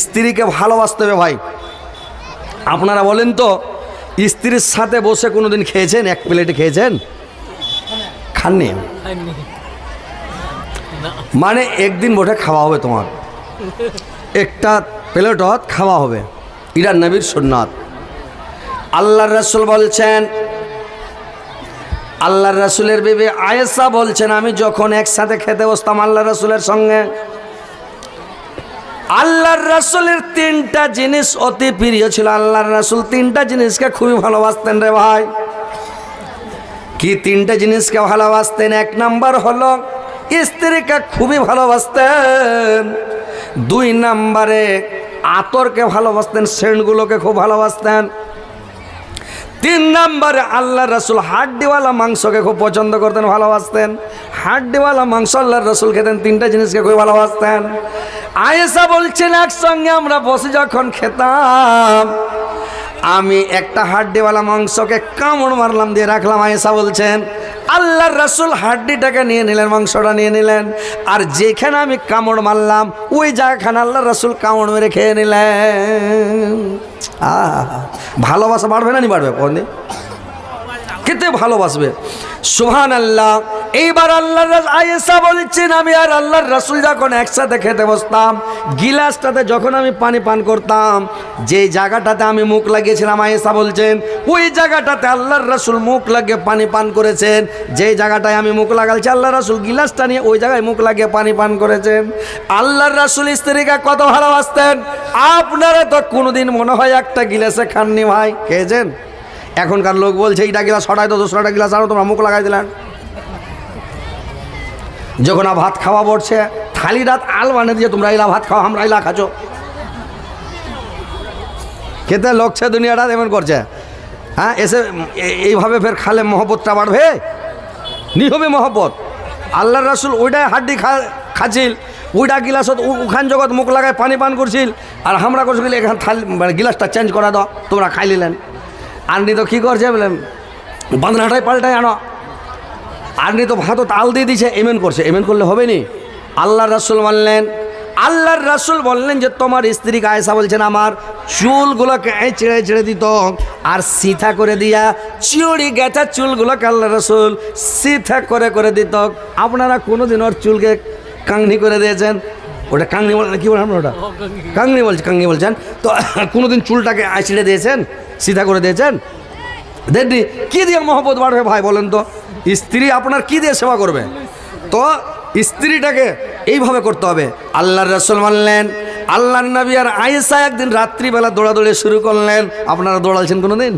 স্ত্রীকে ভালোবাসতে হবে ভাই। আপনারা বলেন তো, স্ত্রীর সাথে বসে কোনোদিন খেয়েছেন? এক প্লেটে খেয়েছেন? খাননি? মানে একদিন বসে খাওয়া হবে, তোমার একটা প্লেটত খাওয়া হবে, এটা নবীর সুন্নাত। আল্লাহর রাসূল বলছেন, আল্লাহর রাসূলের বিবি আয়েশা বলছেন, আমি যখন একসাথে খেতে বসতাম আল্লাহর রাসূলের সঙ্গে, আল্লাহর রাসূলের তিনটা জিনিস অতি প্রিয় ছিল। আল্লাহর রাসূল তিনটা জিনিসকে খুবই ভালোবাসতেন রে ভাই। কি তিনটা জিনিসকে ভালোবাসতেন? এক নাম্বার হলো স্ত্রীকে খুবই ভালোবাসতেন। দুই নাম্বারে আতরকে ভালোবাসতেন, সেন্টগুলোকে খুব ভালোবাসতেন। তিন নাম্বারে আল্লাহর রাসূল হাড্ডিওয়ালা মাংসকে খুব পছন্দ করতেন, ভালোবাসতেন। হাড্ডিওয়ালা মাংস আল্লাহর রাসূল খেতেন, তিনটা জিনিসকে খুব ভালোবাসতেন। আয়েশা বলছেন, একসঙ্গে আমরা বসে যখন খেতাম, আমি একটা হাড্ডিওয়ালা মাংসকে কামড় মারলাম, দিয়ে রাখলাম। আয়েশা বলছেন, আল্লাহর রাসূল হাড্ডিটাকে নিয়ে নিলেন, মাংসটা নিয়ে নিলেন, আর যেখানে আমি কামড় মারলাম ওই জায়গাখানে আল্লাহর রাসূল কামড় মেরে খেয়ে নিলেন। ভালোবাসা বাড়বে না? নি বাড়বে? খেতে ভালোবাসবে। সুবহানাল্লাহ। এইবার আল্লাহর আয়েশা বলছেন, আমি আর আল্লাহর রাসূল যখন একসাথে খেতে বসতাম, গিলাসটাতে যখন আমি পানি পান করতাম, যে জায়গাটাতে আমি মুখ লাগিয়েছিলাম, আয়েশা বলছেন ওই জায়গাটাতে আল্লাহর রাসূল মুখ লাগিয়ে পানি পান করেছেন। যে জায়গাটায় আমি মুখ লাগালছি আল্লাহর রাসূল গিলাসটা নিয়ে ওই জায়গায় মুখ লাগিয়ে পানি পান করেছেন। আল্লাহর রাসূল স্ত্রীকে কত ভালোবাসতেন। আপনারা তো কোনোদিন মনে হয় একটা গিলাসে খাননি ভাই, খেয়েছেন? এখনকার লোক বলছে এইটা গিলাস হঠাৎ 200টা গিলাস আরও তোমরা মুখ লাগাই দিলেন। যখন ভাত খাওয়া বসছে, থালি রাত আল বানিয়ে দিয়ে তোমরা এলা ভাত খাও, আমরা এলা খাচ্ছ। খেতে লোকছে দুনিয়াটা এমন করছে। হ্যাঁ, এসে এইভাবে ফের খালে মহব্বতটা বাড়বে, নি হবে মহব্বত। আল্লাহর রাসূল ওইটাই হাড্ডি খাচ্ছিল, ওইটা গিলাসত ওখান জগৎ মুখ লাগায় পানি পান করছিল, আর আমরা করছি এখান থালি মানে গিলাসটা চেঞ্জ করা দাও, তোমরা খাই নিলেন। আর নি তো কী করছে বলে বাঁধনাটাই পাল্টায় আনো, আর নি তো ভাতও তাল দিয়ে দিছে, এমন করছে। এমন করলে হবে নি? আল্লাহর রাসূল বললেন, আল্লাহর রাসূল বললেন যে তোমার স্ত্রীকে আয়েশা বলছেন আমার চুলগুলোকে ছেড়ে ছেড়ে দিত, আর সিথা করে দিয়া চিড়ি গেছা চুলগুলোকে আল্লাহর রাসূল সিথা করে করে দিত। আপনারা কোনোদিন ওর চুলকে কাংনি করে দিয়েছেন? ওটা কাংনি বলে কি বলেন? ওটা কাংনি বলছে, কাংনি বলছেন তো। কোনোদিন চুলটাকে ছিঁড়ে দিয়েছেন, সিধা করে দিয়েছেন? দেখি কী দিয়ে মহব্বত বাড়বে ভাই বলেন তো? স্ত্রী আপনার কি দিয়ে সেবা করবে? তো স্ত্রীটাকে এইভাবে করতে হবে। আল্লাহর রাসূল বললেন, আল্লাহর নবী আর আয়েশা একদিন রাত্রিবেলা দৌড়াদৌড়ি শুরু করলেন। আপনারা দৌড়ালছেন কোনোদিন?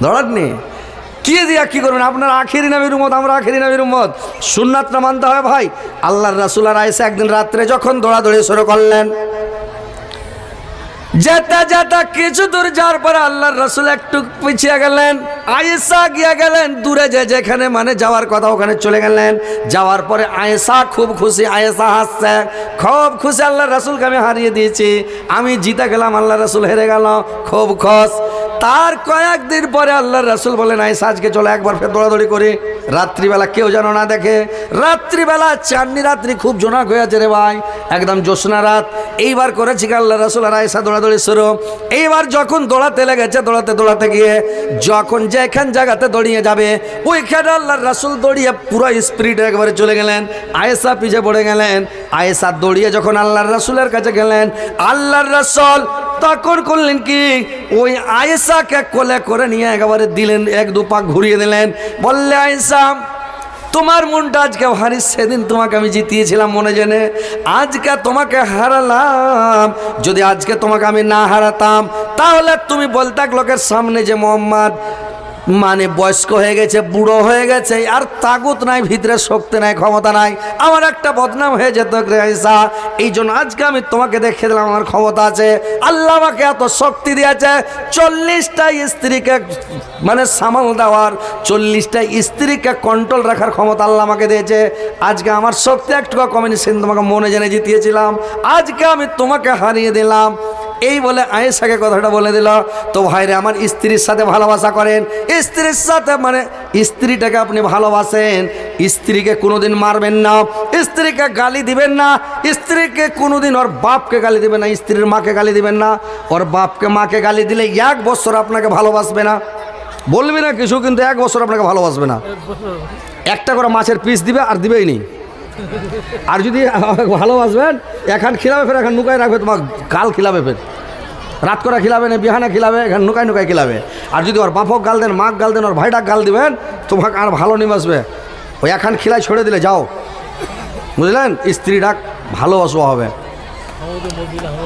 দৌড়াননি? কি দিয়া কি করবেন? আপনারা আখেরি নবীর উম্মত, আমরা আখেরি নবীর উম্মত, সুন্নাতটা মানতে হয় ভাই। আল্লাহর রাসূল আর আয়েশা একদিন রাত্রে যখন দৌড়াদৌড়ি শুরু করলেন, যেতে যেতে কিছু দূর যাওয়ার পরে আল্লাহর রাসূল একটু পিছিয়ে গেলেন, আয়েশা গিয়ে গেলেন দূরে, যেখানে মানে যাওয়ার কথা ওখানে চলে গেলেন। যাওয়ার পরে আয়েশা খুব খুশি, আয়েশা হাসছে, খুব খুশি, আল্লাহর রাসূলকে আমি হারিয়ে দিয়েছি, আমি জিতে গেলাম, আল্লাহর রাসূল হেরে গেল, খুব খুশ। তার কয়েকদিন পরে আল্লাহর রাসূল বলেন, আয়েশা আজকে চলে একবার ফের দৌড়াদৌড়ি করি, রাত্রিবেলা কেউ যেন না দেখে। রাত্রিবেলা চাঁদনি রাত্রি খুব জোনাক হয়ে আছে রে ভাই, একদম জ্যোৎস্না রাত। এইবার করেছি আল্লাহর রাসূল আর আয়েশা দৌড়াদৌড়ি শুরু। এইবার যখন দৌড়াতে লেগেছে, দৌড়াতে দৌড়াতে গিয়ে যখন যেখান জায়গাতে দৌড়িয়ে যাবে ওইখানে আল্লাহর রাসূল দৌড়িয়ে পুরো স্পিডে একবারে চলে গেলেন, আয়েশা পিছে পড়ে গেলেন। আয়েশা দৌড়িয়ে যখন আল্লাহর রাসূলের কাছে গেলেন, আল্লাহর রাসূল তখন করলেন কি, ওই আয়েশাকে কোলে করে নিয়ে একেবারে দিলেন, এক দু পাক ঘুরিয়ে দিলেন, বললে আয়েশা তোমার মনটা আজকে হারি, সেদিন তোমাকে আমি জিতিয়েছিলাম মনে জেনে, আজকে তোমাকে হারালাম। যদি আজকে তোমাকে আমি না হারাতাম তাহলে তুমি বলতে লোকের সামনে যে মোহাম্মদ মানে বয়স্ক হয়ে গেছে, বুড়ো হয়ে গেছে, আর তাগুত নাই, ভিতরে শক্তি নাই, ক্ষমতা নাই, আমার একটা বদনাম হয়ে যেত আয়েশা। এই জন্য আজকে আমি তোমাকে দেখে দিলাম আমার ক্ষমতা আছে, আল্লাহ আমাকে এত শক্তি দিয়েছে, 40টা স্ত্রীকে মানে সামাল দেওয়ার, 40টা স্ত্রীকে কন্ট্রোল রাখার ক্ষমতা আল্লাহ আমাকে দিয়েছে। আজকে আমার শক্তি একটু কমেনি, সেদিন তোমাকে মনে জেনে জিতিয়েছিলাম, আজকে আমি তোমাকে হারিয়ে দিলাম। এই বলে আয়েশাকে কথাটা বলে দিল। তো ভাইরে আমার, স্ত্রীর সাথে ভালোবাসা করেন, স্ত্রীর সাথে মানে স্ত্রীটাকে আপনি ভালোবাসেন, স্ত্রীকে কোনোদিন মারবেন না, স্ত্রীকে গালি দিবেন না, স্ত্রীকে কোনোদিন ওর বাপকে গালি দিবেন না, স্ত্রীর মাকে গালি দিবেন না। ওর বাপকে মাকে গালি দিলে 1 বছর আপনাকে ভালোবাসবে না, বলবি না কিছু, কিন্তু 1 বছর আপনাকে ভালোবাসবে না। একটা করে মাছের পিস দিবে আর দিবেই নি। আর যদি ভালোবাসবেন এখন খিলাবে, ফের এখন নুকায় রাখবে, তোমার গাল খিলাবে, ফের রাত করে খিলাবে না, বিহানে খিলাবে, এখন নুকায় নুকায় খিলাবে। আর যদি ওর বাপক গাল দেন, মাক গাল দেন, ওর ভাইটাক গাল দিবেন, তোমাকে আর ভালো নিবাসবে। ওই এখন খিলাই ছড়ে দিলে যাও, বুঝলেন? স্ত্রী ডাক ভালোবাসা হবে,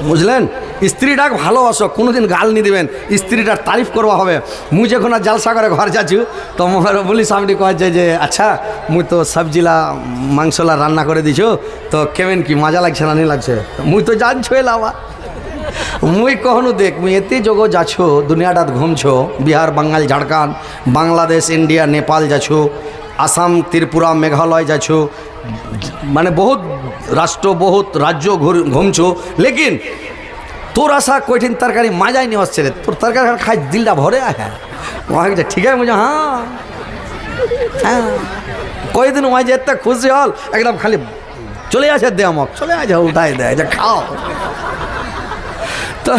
বুঝলেন? স্ত্রী ডাক ভালোবাসো, কোনোদিন গাল নি দিবেন, স্ত্রীটার তারিফ করবা হবে। মুই যখন জালসা করে ঘর যাচ্ছি তো আমার বলি সামনে কয় যে আচ্ছা মুই তো সবজিলা মাংসলা রান্না করে দিছো, তো কেমন কি মজা লাগছে না নি লাগছে? মুই তো জানছো এলাবা, মুই কখনো দেখ মুই এতে যোগ যাচ্ছো, দুনিয়াটাত ঘুমছো, বিহার, বাঙ্গাল, ঝাড়খণ্ড, বাংলাদেশ, ইন্ডিয়া, নেপাল যাচ্ছো, আসাম, ত্রিপুরা, মেঘালয় যাচ্ছো, মানে বহুত রাষ্ট্র, বহুত রাজ্য ঘুমছো, লেকিন তোর আসা কঠিন তরকারি মাজাই নিয়ে আসছে রে, তোর তরকারি খাই দিলটা ভরে হ্যাঁ ওকে ঠিক আছে, মুঝে হ্যাঁ হ্যাঁ কয়েকদিন মাঝে এত খুশি হল, একদম খালি চলে আসে দে আমাকে, চলে আসে উঠাই দেয় যে খাও। তো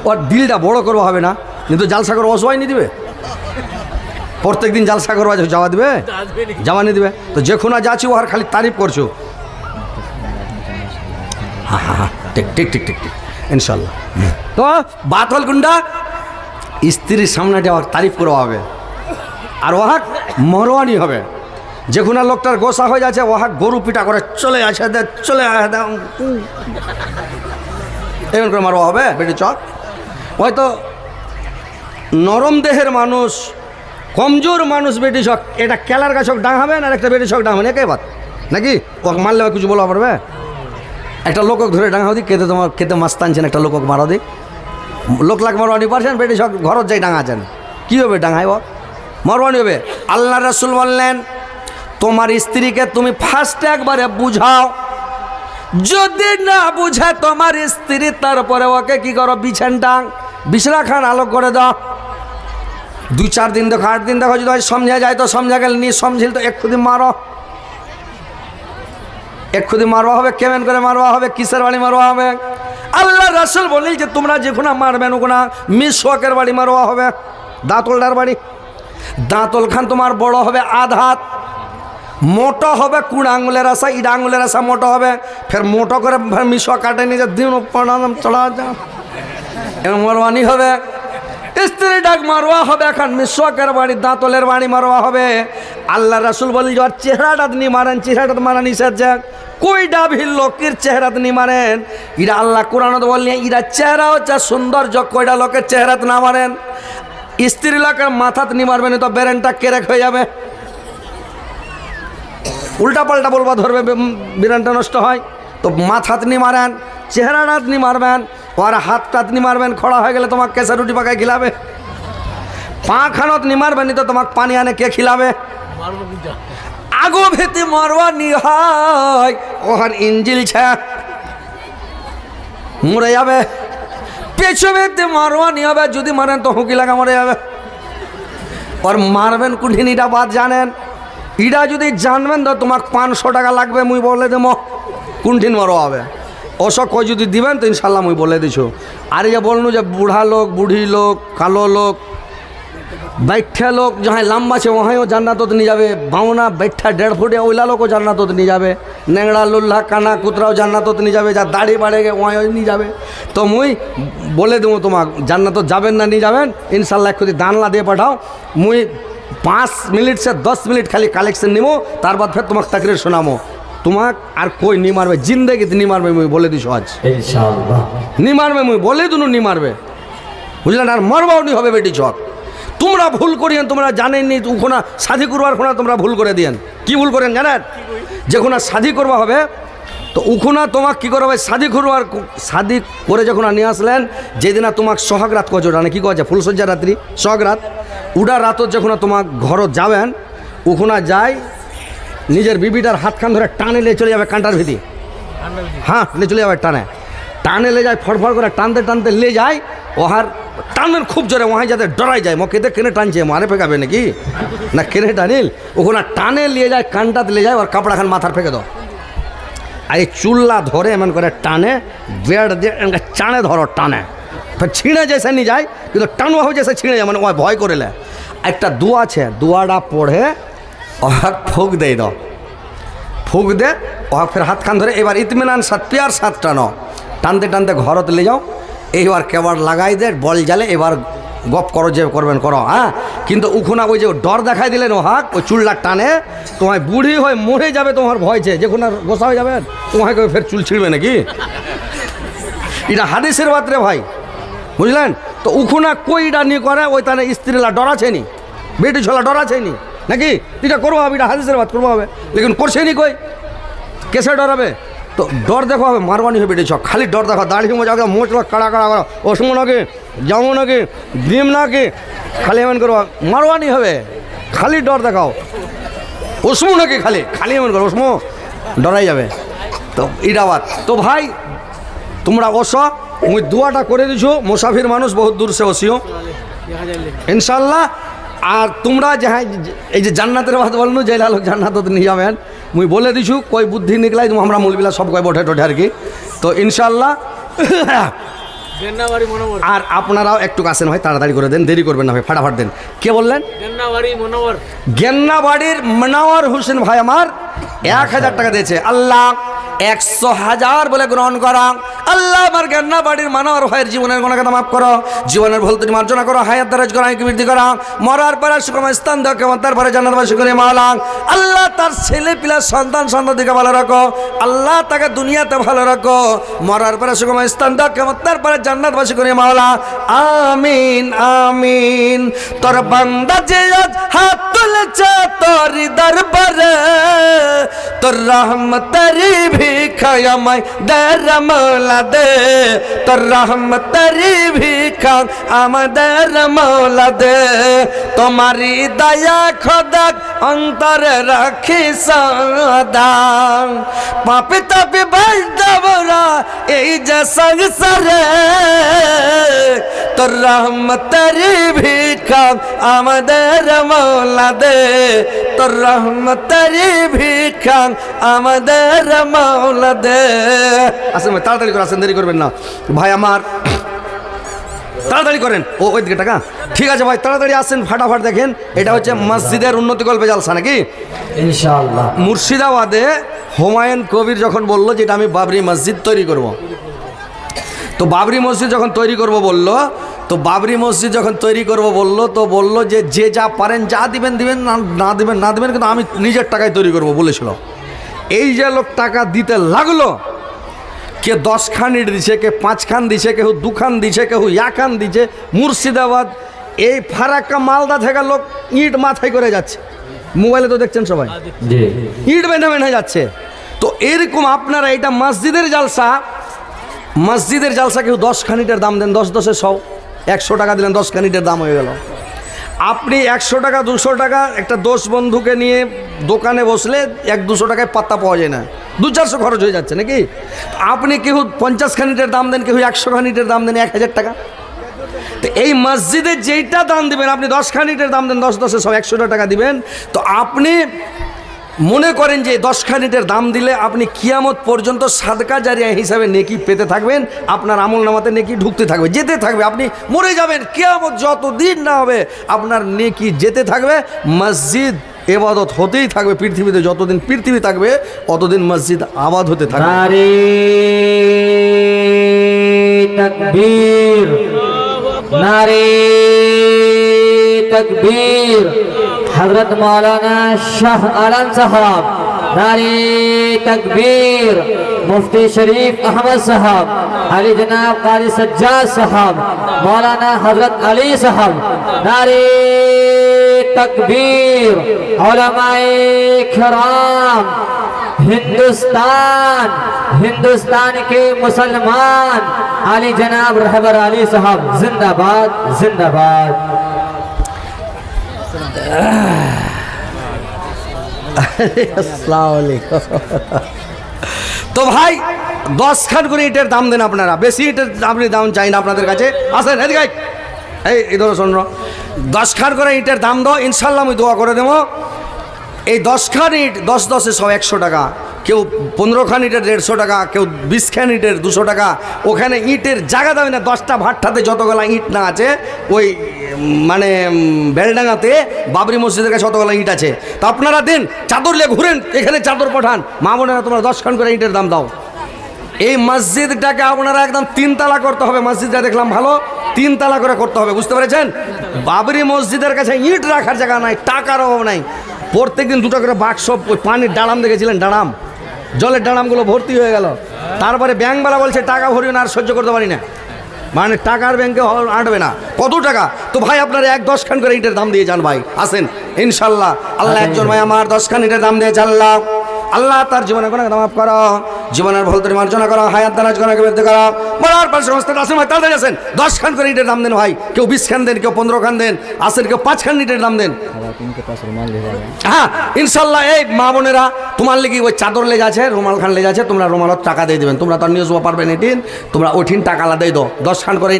ওর দিলটা বড় করবো হবে না, কিন্তু জালসা করে অসহায় নিয়ে দিবে, প্রত্যেক দিন জালসা করবা যাওয়া দিবে, যাওয়া নিয়ে দিবে। তো যখন যাচ্ছি ও আর খালি তারিফ করছো, হ্যাঁ হ্যাঁ হ্যাঁ ঠিক ঠিক ঠিক ঠিক ঠিক ইনশাল্লাহ। তো বাত হল গুন্ডা, স্ত্রীর সামনে যাওয়ার তারিফ করা হবে, আর ওহাক মরওয়ানি হবে। যখন লোকটার গোসা হয়ে যাচ্ছে, ওহাক গরু পিটা করে চলে আসে দে, চলে আসে দে, এমন করে মারবা হবে বেটি চক। হয়তো নরম দেহের মানুষ, কমজোর মানুষ বেটি চক, এটা কেলার গাছক ডাঙাবেন আর একটা বেটি চক ডাঙাবেন, একে বাত নাকি? ওকে মারলে কিছু বলা পারবে? একটা লোকক ধরে ডাঙাও দিক, কেতে তোমার খেতে মাছ টানছেন, একটা লোকক মারা দিক, লোক লাখ মারওয়ানি পারছেন, বেটি সব ঘরত যাই ডাঙাছেন, কী হবে? ডাঙাইব মারওয়ানি হবে। আল্লাহ রাসূল বললেন, তোমার স্ত্রীকে তুমি ফার্স্ট একবারে বুঝাও, যদি না বুঝে তোমার স্ত্রী, তারপরে ওকে কি করো? বিছান টাং, বিছনা খান আলো করে দাও। 2-4 দিন দেখো, 8 দিন দেখো, যদি সমঝা যায় তো সমঝা গেল, নি সমঝিল তো এক্ষুদি মারো, এক্ষুদি মারবা হবে। কেমন করে মারবা হবে? কিসের বাড়ি মারবা হবে? আল্লাহ রাসূল বলি যে তোমরা যেখানে মারবেন ওখানে মিসওয়াকের বাড়ি মারবা হবে, দাঁতলটার বাড়ি। দাঁতল খান তোমার বড় হবে আধাত, মোটা হবে 20 আঙুলের আশা, 8 আঙুলের আশা মোটা হবে, ফের মোটো করে মিসওয়াক কাটে নিয়ে দিন প্রণাম চলা যা, এমন মারওয়ানি হবে। স্ত্রী ডাক মারওয়া হবে, এখন মিসওয়াকের বাড়ি, দাঁতলের বাড়ি মারওয়া হবে। আল্লাহ রাসূল বলি যে চেহারাটা নি মারেন, চেহারাটা মারা নিষেধ, যে কইডা ভিল লোকের চেহারাত নি মারেন। ইরা আল্লাহ কোরআনত বললেন ইরা চেহারা হচ্ছে সৌন্দর্য, কইডা লোকের চেহারাত না মারেন। স্ত্রী লোকের মাথাত নি মারবেন, তো বেরেনটা কেরেক হয়ে যাবে, উল্টা পাল্টা বলবা ধরবে, বিরানটা নষ্ট হয়। তো মাথাত নি মারেন, চেহারাটাত নি মারবেন, ওর হাতটাত নি মারবেন, খড়া হয়ে গেলে তোমাকে কেসা রুটি পাকায় খিলাবে। পা খানত নি মারবেন, তো তোমাকে পানি আনে কে খিলাবে? আগো ভেতে মারওয়া নি হয়, ওহার ইঞ্জিল ছা মরে যাবে। পেছো ভেতে মারওয়া নি হবে, যদি মারেন তো হুকি লাগা মরে যাবে। আর মারবেন কুঠিন ইটা বাদ জানেন, ইটা যদি জানবেন তো তোমাকে 500 টাকা লাগবে, মুই বলে দেব কুঠিন মারওয়া হবে। ওসব কই যদি দিবেন তো ইনশাল্লাহ মুই বলে দিছো। আর যে বলনু যে বুড়া লোক, বুড়ি লোক, কালো লোক, बैठा लोग जहाँ लम्बा है वहाँ জান্নাতত নিয়ে যাবে, বাউনা बैठा 1.5 ফুট ওইলা লোকও জান্নাতত নিয়ে যাবে, নেংড়া লুল্লা কানা কুতরাও জান্নাতত নিয়ে যাবে, যা দাড়ি বাড়ে গে ওয়াই নিয়ে যাবে। তো মুই বলে দেবো তোমাক জান্নাতত যাবেন না নিয়ে যাবেন ইনশাল্লাহ, খুদি দানলা দিয়ে পাঠাও। মুই 5 মিনিট से 10 মিনিট খালি কালেকশন নিবো, তারপর ফের তোমাকে তাকরির শোনামো। তোমাক আর কই নি মারবে, জিন্দগিতে নি মারবে, মুই বলে দিছো আজ ইনশাআল্লাহ নি মারবে, মুই বলে দুনু নি মারবে, বুঝলেন? আর মারবাও নি হবে বেটি চক। তোমরা ভুল করিয়েন, তোমরা জানেননি ওখানে শাদি করবার খোনা তোমরা ভুল করে দিয়েন। কি ভুল করেন জানেন? যখন শাদি করবা হবে তো ওখানে তোমাকে কী করবে? শাদি করবার, শাদি করে যখন নিয়ে আসলেন, যেদিন তোমাকে সোহাগ রাত কজ মানে কী কছে ফুলসজ্জা রাত্রি সোহাগ রাত, উডা রাতত যখন তোমাক ঘরত যাবেন, ওখানে যাই নিজের বিবিটার হাতখান ধরে টানে লে চলে যাবে কান্টার ভিতি, হ্যাঁ লে চলে যাবে টানে টানে লে যায়, ফড়ফড় করে টানতে টানতে লে যায়, ওহার টানবেন খুব জোরে, ওহাই যাতে ডরাই যায়, মকেতে কেনে টানছে, মারে ফেঁকাবে নাকি না, কেনে টানিল ওখানে টানে নিয়ে যায়, কানটাতে নিয়ে যায়, ওর কাপড়া খান মাথার ফেঁকে দাও। আর এই চুল্লা ধরে এমন করে টানে, বেড় দিয়ে চাঁড়ে ধরো, টানে ছিঁড়ে যেসে নিয়ে যায়, কিন্তু টানবা হয়ে যেসে ছিঁড়ে যায়, মানে ওই ভয় করে লে। একটা দোয়া আছে, দোয়াটা পড়ে ওহাক ফুক দেই দাও, ফুক দে ওহাক ফের হাত খান ধরে, এবার ইতমিনান সাত পিয়ার সাত টানো, টানতে টানতে ঘরতে নিয়ে যাও, এইবার কেবার লাগাই দে, বল জালে, এবার গপ করো যে করবেন করো, হ্যাঁ। কিন্তু উখুনা ওই যে ডর দেখাই দিলেন ওহাক, ওই চুলটা টানে, তোমায় বুড়ি হয়ে মরে যাবে, তোমার ভয়ছে যখন আর গোসা হয়ে যাবেন, তোমাকে ফের চুল ছিঁড়বে নাকি, এটা হাদিসের বাতরে ভাই, বুঝলেন তো। উখুনা কইটা নিয়ে করে, ওই তাহলে স্ত্রীলা ডরাছে নি, বেটি ছোলা ডরাছে নি নাকি, এটা করবো হবে, এটা হাদিসের বাত করবো হবে, লেকিন করছে নি কই, কেসে ডরাবে, তো ডর দেখো হবে, মারবানি হবে বেটি ছক, খালি ডর দেখো, দাঁড়িয়ে মজা মোচ কাড়া কাড়া করো, ওসমো নাকি যাবো নাকি ডিম নাকি, খালি এমন করবো, মারবানি হবে, খালি ডর দেখাও, ওসমো নাকি খালি খালি এমন করো, ওসমো ডরাই যাবে, তো এটা বাত। তো ভাই তোমরা ওসো, মুই দোয়াটা করে দিছো, মুসাফির মানুষ বহুত দূর সে ওসিও ইনশাল্লাহ। আর তোমরা যাহাই এই যে জান্নাতের বাত বলনু, যে লোক জান্নাত নিয়ে যাবেন, মুই বলে দিছু, কই বুদ্ধি নিকলাই আমরা মূলবিলা সব কয় বঠে টোঠে আর কি, তো ইনশাল্লাহ। আর আপনারাও একটু আসেন ভাই, তাড়াতাড়ি করে দেন, দেরি করবেন না ভাই, ফাটাফাট দেন। কে বললেন? গেন্নাবাড়ির মনোয়ার হোসেন ভাই আমার 1000 টাকা দিয়েছে। আল্লাহ 100,000 বলে গ্রহণ করা। আল্লাহ আমার গেন্নাবাড়ির মনোয়ার ভাইয়ের জীবনের গুনাহগাতা মাফ করো, জীবনের ভুল ত্রুটি মার্জনা করো, হায়াত দারাজ করো, আয়ু বৃদ্ধি করো, মরার পরে সুখম স্থান দাও, কিয়ামত তারপরে জান্নাতবাসী করে মাওলা। আল্লাহ তার ছেলে পিলা সন্তান সন্ততিকে ভালো রাখো, আল্লাহ তাকে দুনিয়াতে ভালো রাখো, মরার পরে সুখম স্থান দাও, কিয়ামত তারপরে জান্নাতবাসী করে মাওলা। আমিন আমিন। তোর বান্দা যে আজ হাত তুলেছে তোর দরবারে, তোর রহমতেরি ভিখা আমায় দে রে মওলা দে, তোর রহমতেরি ভিখা আমাদের মওলা দে, তোমারি দয়া খোদা অন্তরে রাখি সদা, পাপি তাপি বৈদবরা এই যে সংসারে, তোর রহমতেরি ভিখা আমাদের মওলা দে, তোর রহমতেরি ভিখা আমাদের মওলা দে। আসেন ভাই তাড়াতাড়ি করে আসেন, দেরি করবেন না ভাই আমার, তাড়াতাড়ি করেন। ও ওই দিকে টাকা, ঠিক আছে ভাই তাড়াতাড়ি আসেন, ফাটাফাট দেখেন। এটা হচ্ছে মসজিদের উন্নতি কল্পে জালসা নাকি ইনশাআল্লাহ। মুর্শিদাবাদে হুমায়ুন কবির যখন বললো যে এটা আমি বাবরি মসজিদ তৈরি করব, তো বাবরি মসজিদ যখন তৈরি করব বললো, তো বাবরি মসজিদ যখন তৈরি করব বললো, তো বললো যে যে যা পারেন যা দিবেন দিবেন, না দিবেন না দিবেন, কিন্তু আমি নিজের টাকায় তৈরি করব বলেছিল। এই যে লোক টাকা দিতে লাগলো, কে 10 খান ইট দিছে, কে 5 খান দিছে, কেউ 2 খান দিছে, কেউ 1 খান দিছে। মুর্শিদাবাদ এই ফারাক্কা মালদা থেকে লোক ইট মাথায় করে যাচ্ছে, মোবাইলে তো দেখছেন সবাই, ইট বেঁধে বেঁধে যাচ্ছে। তো এরকম আপনারা এটা মসজিদের জালসা, মসজিদের জালসা কেউ 10 খান ইটের দাম দেন, 10 10 100, 100 টাকা দিলেন 10 খান ইটের দাম হয়ে গেল। আপনি 100 টাকা 200 টাকা একটা 10 বন্ধুকে নিয়ে দোকানে বসলে 100-200 টাকায় পাত্তা পাওয়া যায় না, 200-400 খরচ হয়ে যাচ্ছে নাকি। আপনি কেউ 50 খান ইটের দাম দেন, কেউ 100 খান ইটের দাম দেন 1000 টাকা। তো এই মসজিদে যেইটা দাম দিবেন, আপনি 10 খান ইটের দাম দেন, 10 10 100 100 টাকা দিবেন। তো আপনি মনে করেন যে 10 খান ইটের দাম দিলে আপনি কিয়ামত পর্যন্ত সাদকা জারিয়া হিসাবে নেকি পেতে থাকবেন, আপনার আমল নামাতে নেকি ঢুকতে থাকবে, যেতে থাকবে, আপনি মরে যাবেন, কিয়ামত যত দিন না হবে আপনার নেকি যেতে থাকবে। মসজিদ ইবাদত হতেই থাকবে পৃথিবীতে, যতদিন পৃথিবী থাকবে অতদিন মসজিদ আবাদ হতে থাকবে। নারে তাকবীর, নারে তাকবীর। हजरत मौलाना शाह आलम साहब, नारे तकबीर। मुफ्ती शरीफ अहमद साहब, अली जनाब कारी सज्जाद साहब, मौलाना हजरत अली साहब, नारे तकबीर। उलमाए किराम, हिंदुस्तान, हिंदुस्तान के मुसलमान, अली जनाब रहबर अली साहब जिंदाबाद जिंदाबाद। তো ভাই 10 খান করে ইটের দাম দেন আপনারা, বেশি ইটের আপনি দাম চাই না আপনাদের কাছে। আসেন এদিকে, এই ধরো শোন, 10 খান করে ইটের দাম দাও, ইনশাল্লাহ আমি দোয়া করে দেবো। এই 10 খান ইট 10 10 সব 100 টাকা, কেউ 15 খান ইটের 150 টাকা, কেউ 20 খান ইটের 200 টাকা। ওখানে ইটের জায়গা দেবে না, 10টা ভাট্টাতে যতগুলা ইট না আছে ওই মানে বেলডাঙ্গাতে বাবরি মসজিদের কাছে অতগুলা ইট আছে, তা আপনারা দিন, চাদর নিয়ে ঘুরেন, এখানে চাদর পাঠান। মা বোনেরা তোমরা 10 খান করে ইটের দাম দাও। এই মসজিদটাকে আপনারা একদম 3 তালা করতে হবে। মসজিদটা দেখলাম ভালো, 3 তালা করে করতে হবে, বুঝতে পেরেছেন? বাবরি মসজিদের কাছে ইট রাখার জায়গা নাই, টাকার অভাব নাই। প্রত্যেকদিন 2টা করে বাক্স, ওই পানির ডাড়াম দেখেছিলেন, ডাড়াম, জলের ডাড়ামগুলো ভর্তি হয়ে গেল। তারপরে ব্যাংকওয়ালা বলছে টাকা ভরিও না, আর সহ্য করতে পারি না, মানে টাকার ব্যাংকে আঁটবে না। কত টাকা? তো ভাই আপনারা 10 খান করে ইটের দাম দিয়ে যান ভাই, আসেন ইনশাল্লাহ। আল্লাহ একজন ভাই আমার 10 খান ইটের দাম দিয়ে আল্লাহ, আল্লাহ তার জীবনের কোনো মাফ করো, জীবনের ভুল ত্রুটি মার্জনা করো, হায়াত দারাজ গুনাহকে বৃদ্ধি করো। মরার পর সমস্ত আসেন ভাই, তাড়াতাড়ি আসেন, 10 খান করে ইটের দাম দেন ভাই। কেউ 20 খান দেন, কেউ 15 খান দেন, আসেন কেউ 5 খান ইটের দাম দেন। হ্যাঁ ইনশাল্লাহ। এই মা বোনেরা, তোমার লেগে ওই চাদর লেগে আছে, রুমাল খান লেগে আছে, তোমরা রুমালত টাকা দিয়ে দেবেন। তোমরা তো নিউজ পারবেন, এটিন তোমরা ওঠিন টাকা আলাদাই দাও, 10 খান করে